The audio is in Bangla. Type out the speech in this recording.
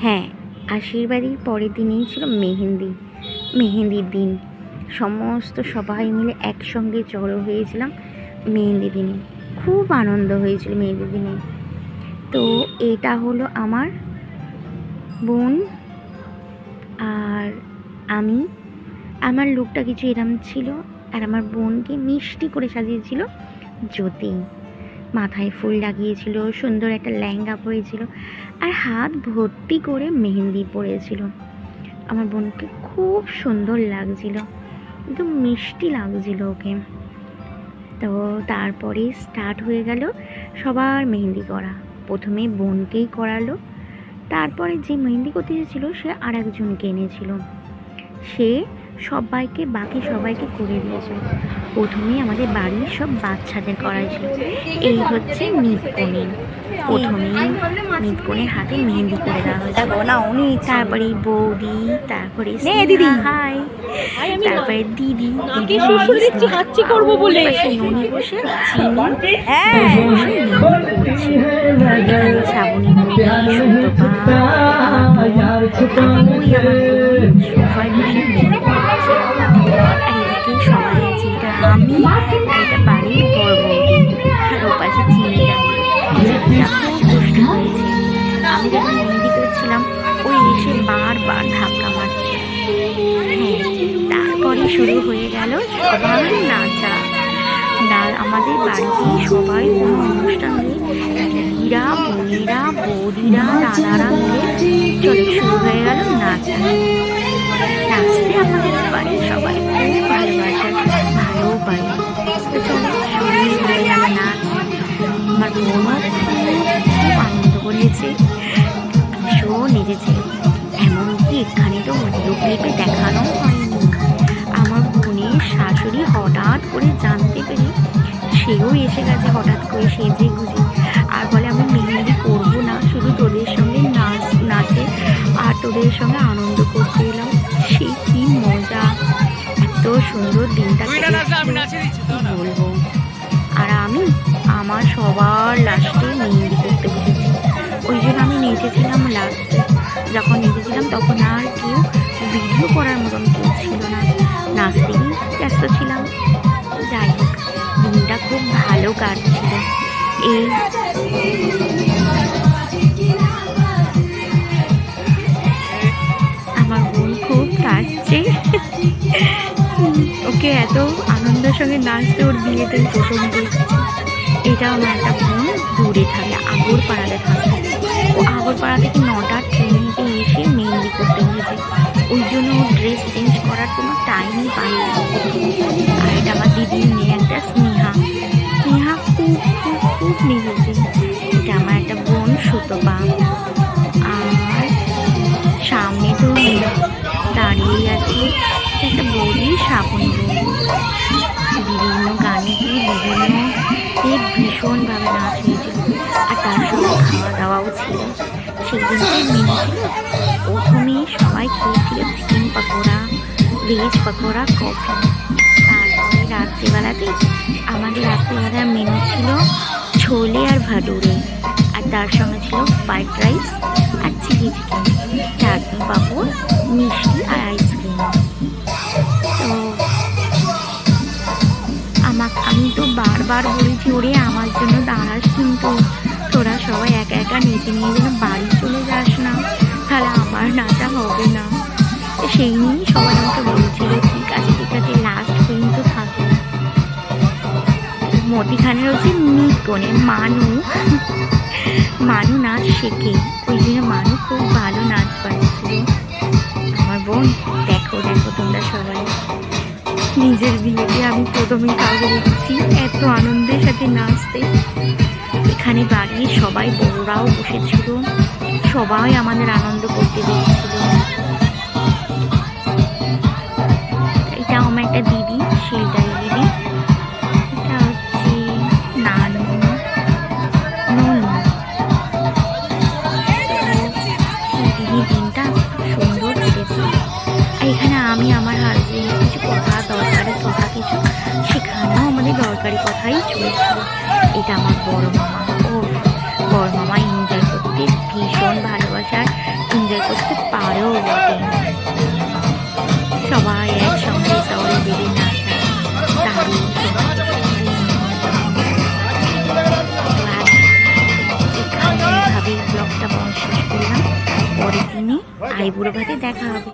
হ্যাঁ, আশীর্বাদের পরের দিনই ছিল মেহেন্দির দিন। সমস্ত সবাই মিলে একসঙ্গে জড়ো হয়েছিলাম মেহেন্দির দিনে। খুব আনন্দ হয়েছিল মেহেন্দির দিনে। তো এটা হলো আমার বোন আর আমি। আমার লুকটা কিছু এরম ছিল, আর আমার বোনকে মিষ্টি করে সাজিয়েছিল জ্যোতি। মাথায় ফুল লাগিয়েছিল, সুন্দর একটা লেহেঙ্গা পরেছিল, আর হাত ভর্তি করে মেহেন্দি পরেছিল। আমার বোনকে খুব সুন্দর লাগছিল, একদম মিষ্টি লাগছিল ওকে। তো তারপরে স্টার্ট হয়ে গেল সবার মেহেন্দি করা। প্রথমে বোনকেই করালো, তারপরে যে মেহেন্দি করতে এসেছিলো সে আর একজনকে এনেছিল, সে বাকি সবাইকে করে দিয়েছিল। প্রথমে আমাদের বাড়ির সব বাচ্চাদের করাইছিল। এই হচ্ছে নিতকনে। প্রথমেই নিতকনের হাতে মেহেন্দি করে দেওয়া হয়েছে। তারপরে বৌদি, তারপরে দিদি, হাই, তারপরে দিদি করবো বলে ননি বসে শ্রাবণী সবাই আছে। এটা আমি, এটা বাড়ির বড় বৌদি, আর ওপাশে চিনি দাঁড়িয়ে খুব দুষ্ট হয়েছে। আমি যখন মেহেন্দি করছিলাম ওই এসে বারবার ধাক্কা মারছে। হ্যাঁ, তারপরে শুরু হয়ে গেল সবার নাচা। আমাদের বাড়িতে সবাই কোনো অনুষ্ঠান হলে দিদিরা, বোনেরা, বৌদিরা, দাদারা মিলে চলে শুরু হয়ে গেল নাচা। নাচতে আমাদের বাড়ির সবাই খুব ভালোবাসে, ভালো পাই। তো চলো শুরু হয়ে গেল নাচ। আমার বোনও খুব আনন্দ করেছে, ভীষণ নেচেছে। এমনকি এখানে তো ভিডিও ক্লিপে দেখানো হয়নি। আমার বোনের শাশুড়ি হঠাৎ করে জানতে পেরে সেও এসে গেছে হঠাৎ করে সেজে গুজে, আর বলে আমি মেহেন্দি করবো না, শুধু তোদের সঙ্গে নাচে আর তোদের সঙ্গে আনন্দ করতে এলাম। সে কি মজা, এত সুন্দর দিনটা বলবো। আর আমি আমার সবার লাস্টে মেহেন্দি করতে বসেছি, ওই জন্য আমি নেচেছিলাম লাস্টে। যখন নেচেছিলাম তখন আর কেউ ভিডিও করার মতন কেউ ছিল না, নাচতেই ব্যস্ত ছিলাম। যাই হোক, দিনটা খুব ভালো কাটছিল। এই আমার বোন খুব কাটছে, ওকে এত আনন্দের সঙ্গে নাচতে ওর বিয়েতে প্রথম দেখছি। এটা আমার একটা বোন দূরে থাকে, আগরপাড়াতে থাকে। ও আগরপাড়া থেকে 9টার ট্রেনেতে এসে মেহেন্দি করতে হয়েছে, ওই জন্য ও ড্রেস চেঞ্জ করার কোনো টাইমই পায়নি। আর এটা আমার দিদির মেয়ে একটা স্নেহা খুব খুব খুব নেচেছে। এটা আমার একটা বোন সুতপা। আর সামনে তো দাঁড়িয়ে আছে একটা বৌদি, শ্রাবণী বৌদি। বিভিন্ন গানে বিভিন্ন ভীষণভাবে নাচ হয়েছিল, আর তার সঙ্গে খাওয়া দাওয়াও ছিল। সেদিনকে মেনু ছিল, প্রথমে সবাই খেয়েছিল chicken pakora, veg pakora, coffee. তারপরে রাত্রিবেলাতে আমাদের রাত্রিবেলার মেনু ছিল ছোলে আর ভাদুরে, আর তার সঙ্গে ছিল ফ্রাইড রাইস আর চিলি চিকেন, চাটনি, পাঁপড়, মিষ্টি আর আইসক্রিম। তো আমি তো বারবার বলেছি ওরে আমার জন্য দাঁড়াস, কিন্তু তোরা সবাই একা একা নেচে নিয়ে যেন বাড়ি চলে যাস না, তাহলে আমার নাচা হবে না। সেই নিয়েই সবাই আমাকে বলছিল ঠিক আছে লাস্ট পর্যন্ত থাকো। মতিখানের হচ্ছে নিতকনে মানু নাচ শেখে, ওই জন্য মানু খুব ভালো নাচ পাচ্ছিল। আমার বোন দেখো তোমরা সবাই, নিজের বিয়েতে আমি প্রথমেই কাউকে দেখছি এত আনন্দের সাথে নাচতে। এখানে বাড়ির সবাই বড়রাও বসেছিল, সবাই আমাদের আনন্দ করতে দেখছিল। এটা আমার একটা দিদি, শিলদারি দিদি। এটা হচ্ছে নানু, সেই দিদির দিনটা সুন্দর কেটেছে। আর এখানে আমি আমার হাজবেন্ড কিছু দরকারি কথা কিছু শেখানো, আমাদের দরকারি কথাই চলছিল। এটা আমার বড় মামা, বড় মামা এনজয় করতে ভীষণ ভালোবাসার, এনজয় আইবুড়ো ভাতে দেখা হবে।